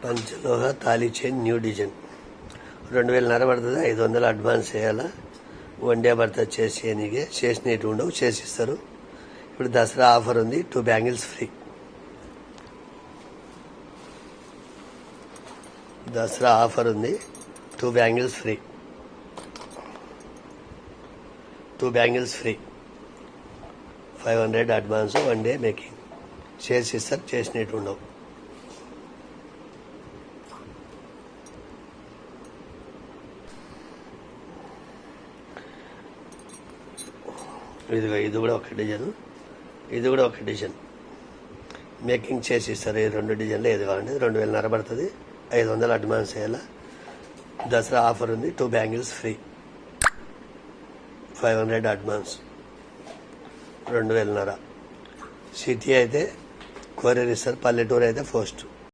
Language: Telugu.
పంచలోహ తాళీ చైన్ న్యూ డిజైన్ 2000 పడుతుంది. 500 అడ్వాన్స్ చేయాలా. వన్ డే పడుతుంది చేసేయనికే. చేసినట్టు ఉండవు, చేసిస్తారు. ఇప్పుడు దసరా ఆఫర్ ఉంది. 2 బ్యాంగిల్స్ ఫ్రీ. దసరా ఆఫర్ ఉంది. 2 bangles free. 2 bangles free. 500 advance, one day making. చేసిస్తారు, చేసినట్టు ఉండవు. ఇది కూడా ఒక డిజైన్, ఇది కూడా ఒక డిజైన్. మేకింగ్ చేసి ఇస్తారు. ఈ 2 డిజైన్లు ఏది కావాలంటే 2000 పడుతుంది. 500 అడ్వాన్స్ చేయాలా. దసరా ఆఫర్ ఉంది. 2 బ్యాంగిల్స్ ఫ్రీ. 500 అడ్వాన్స్, 2000. సిటీ అయితే కొరియర్ ఇస్తారు, పల్లెటూరు అయితే పోస్ట్.